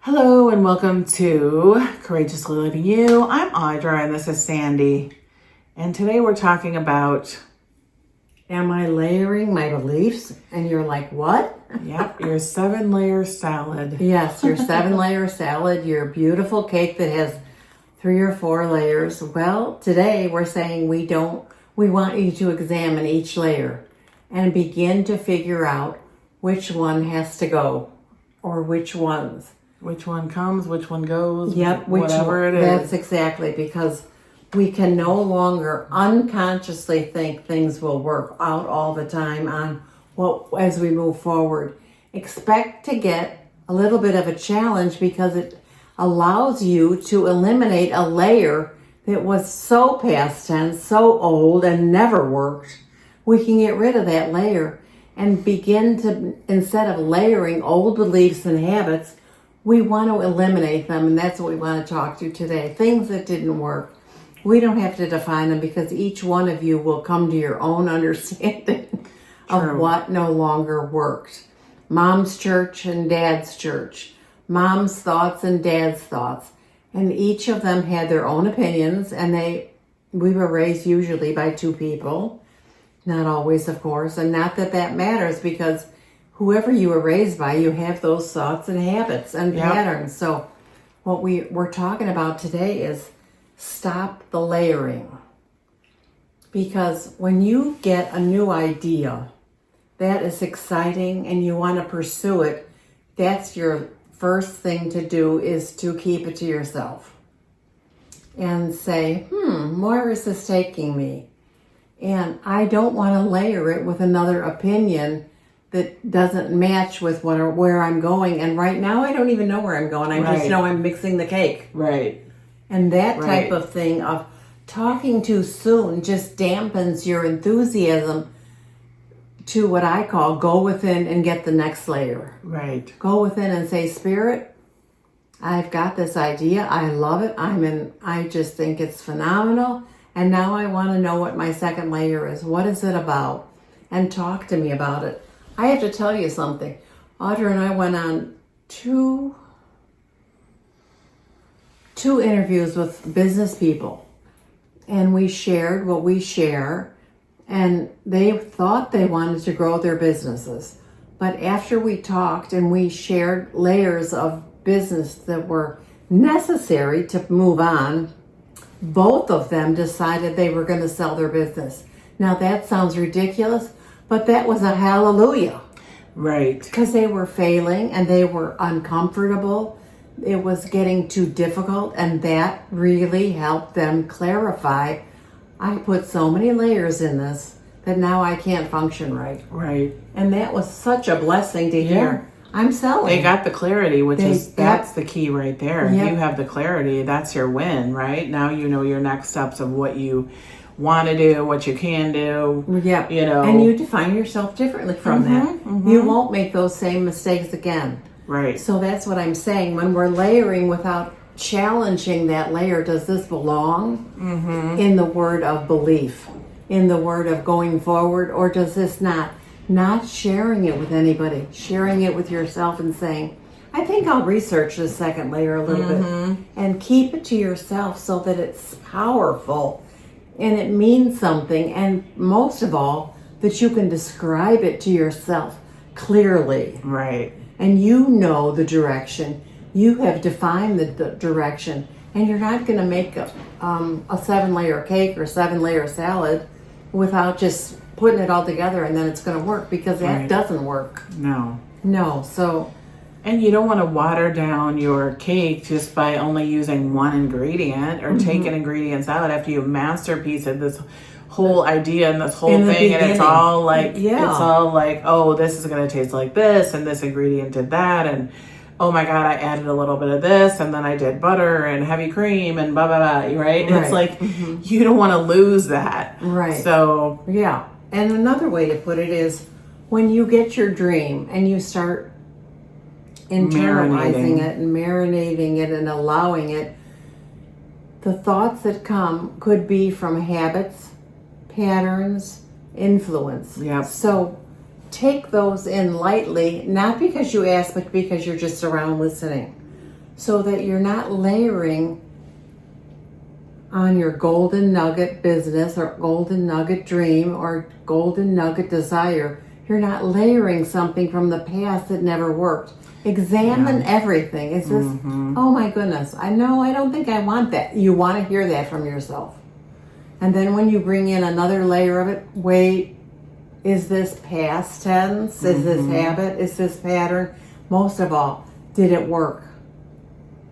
Hello and welcome to Courageously Living You. I'm Audra and this is Sandy. And today we're talking about, Am I layering my beliefs? And you're like, what? your 7-layer salad. Yes, your 7-layer salad, your beautiful cake that has 3 or 4 layers. Well, today we're saying we want you to examine each layer and begin to figure out which one has to go or which ones. Which one comes, which one goes, whatever it is. That's exactly, because we can no longer unconsciously think things will work out all the time as we move forward. Expect to get a little bit of a challenge because it allows you to eliminate a layer that was so past tense, so old and never worked. We can get rid of that layer and begin to, instead of layering old beliefs and habits, we want to eliminate them, and that's what we want to talk to today. Things that didn't work. We don't have to define them because each one of you will come to your own understanding of what no longer worked. Mom's church and dad's church. Mom's thoughts and dad's thoughts. And each of them had their own opinions, and we were raised usually by 2 people. Not always, of course, and not that matters because whoever you were raised by, you have those thoughts and habits and patterns. So what we're talking about today is stop the layering. Because when you get a new idea that is exciting and you want to pursue it, that's your first thing to do, is to keep it to yourself. And say, where is this taking me? And I don't want to layer it with another opinion that doesn't match with where I'm going. And right now, I don't even know where I'm going. I just know I'm mixing the cake. Right. And that type of thing of talking too soon just dampens your enthusiasm to what I call go within and get the next layer. Right. Go within and say, Spirit, I've got this idea. I love it. I just think it's phenomenal. And now I want to know what my second layer is. What is it about? And talk to me about it. I have to tell you something. Audra and I went on two interviews with business people, and we shared what we share, and they thought they wanted to grow their businesses. But after we talked and we shared layers of business that were necessary to move on, both of them decided they were going to sell their business. Now that sounds ridiculous, but that was a hallelujah. Right. Because they were failing and they were uncomfortable. It was getting too difficult, and that really helped them clarify. I put so many layers in this that now I can't function right. Right. And that was such a blessing to hear. I'm selling. They got the clarity, that's the key right there. If you have the clarity, that's your win, right? Now you know your next steps of what you want to do, what you can do. Yeah. And you define yourself differently from that. You won't make those same mistakes again. Right. So that's what I'm saying. When we're layering without challenging that layer, does this belong in the word of belief, in the word of going forward, or does this not? Not sharing it with anybody, sharing it with yourself and saying, I think I'll research this second layer a little bit, and keep it to yourself so that it's powerful and it means something, and most of all, that you can describe it to yourself clearly. Right. And you know the direction. You have defined the direction, and you're not going to make a 7-layer cake or 7-layer salad without just putting it all together and then it's going to work, because that doesn't work. No. So. And you don't want to water down your cake just by only using one ingredient or take an ingredients out after you masterpiece it, this whole idea and this whole thing, and it's all like, oh, this is going to taste like this, and this ingredient did that, and oh my God, I added a little bit of this, and then I did butter and heavy cream and blah, blah, blah, right? It's like, you don't want to lose that. Right. So. Yeah. And another way to put it is, when you get your dream and you start internalizing it and marinating it and allowing it, the thoughts that come could be from habits, patterns, influence. Yeah. So take those in lightly, not because you asked, but because you're just around listening. so that you're not layering on your golden nugget business or golden nugget dream or golden nugget desire. You're not layering something from the past that never worked. Examine everything. Is this, oh my goodness, I don't think I want that. You want to hear that from yourself. And then when you bring in another layer of it, wait, is this past tense? Is this habit? Is this pattern? Most of all, did it work?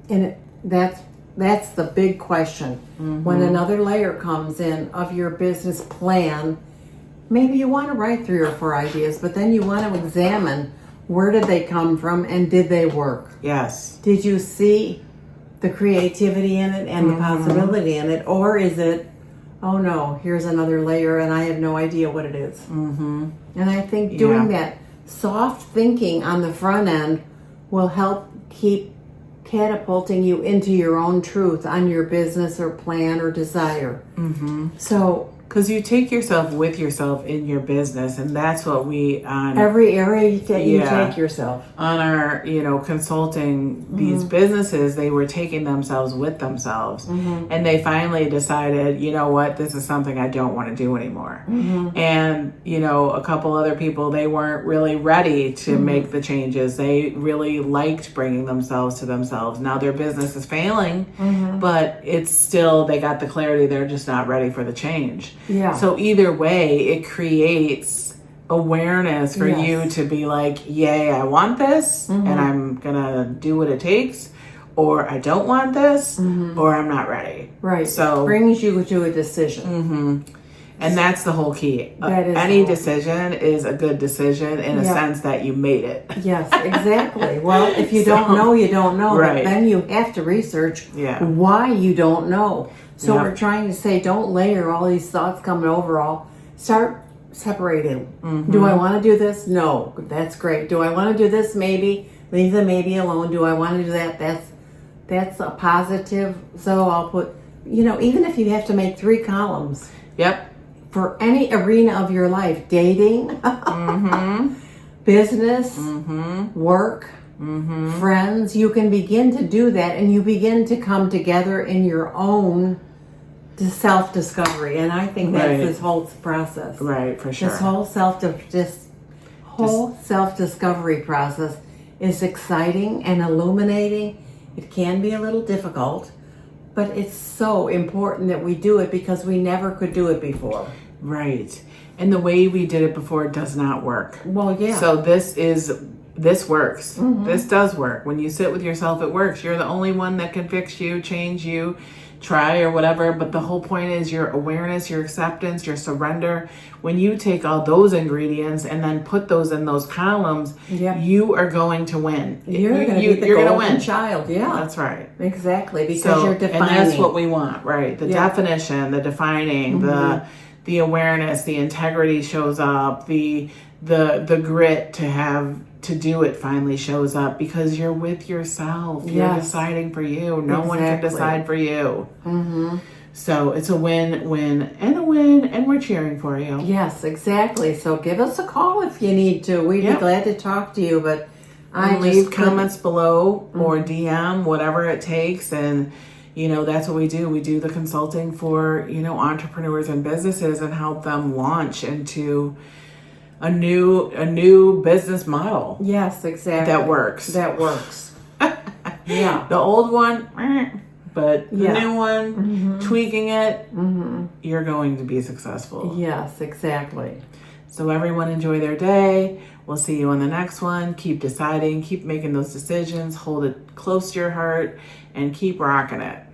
And that's the big question. When another layer comes in of your business plan, maybe you want to write 3 or 4 ideas, but then you want to examine, where did they come from and did they work? Yes. Did you see the creativity in it and the possibility in it? Or is it, oh no, here's another layer and I have no idea what it is? And I think doing that soft thinking on the front end will help keep catapulting you into your own truth on your business or plan or desire. So, because you take yourself with yourself in your business, and that's what we on every area you take yourself on our consulting these businesses, they were taking themselves with themselves, and they finally decided, you know what, this is something I don't want to do anymore. And a couple other people, they weren't really ready to make the changes. They really liked bringing themselves to themselves. Now their business is failing, but it's still, they got the clarity, they're just not ready for the change. So either way, it creates awareness for you to be like, yay, I want this, and I'm gonna do what it takes, or I don't want this, or I'm not ready. Right. So brings you to a decision. And that's the whole key. That is any decision is a good decision in a sense that you made it. Yes, exactly. Well, if you don't know, you don't know. Right. But then you have to research why you don't know. So we're trying to say, don't layer all these thoughts coming over all. Start separating. Do I want to do this? No. That's great. Do I want to do this? Maybe. Leave the maybe alone. Do I want to do that? That's a positive. So I'll put, even if you have to make 3 columns. Yep. For any arena of your life, dating, business, work, friends, you can begin to do that, and you begin to come together in your own self-discovery. And I think that's this whole process. Right, for sure. This whole self-discovery process is exciting and illuminating. It can be a little difficult, but it's so important that we do it because we never could do it before. Right. And the way we did it before does not work. Well, yeah. So this works. This does work. When you sit with yourself, it works. You're the only one that can fix you, change you, try or whatever. But the whole point is your awareness, your acceptance, your surrender. When you take all those ingredients and then put those in those columns, you are going to win. You're going to be the golden child. Yeah. That's right. Exactly. Because you're defining. And that's what we want, right? The definition, the defining, the awareness, the integrity shows up, the grit to do it finally shows up because you're with yourself. You're deciding for you. No one can decide for you. So it's a win-win and a win, and we're cheering for you. Yes, exactly. So give us a call if you need to. We'd be glad to talk to you, but leave comments below or DM, whatever it takes. And that's what we do. We do the consulting for, entrepreneurs and businesses and help them launch into a new business model. Yes, exactly. That works. Yeah. The old one, but the new one, tweaking it, you're going to be successful. Yes, exactly. So everyone enjoy their day. We'll see you on the next one. Keep deciding, keep making those decisions, hold it close to your heart, and keep rocking it.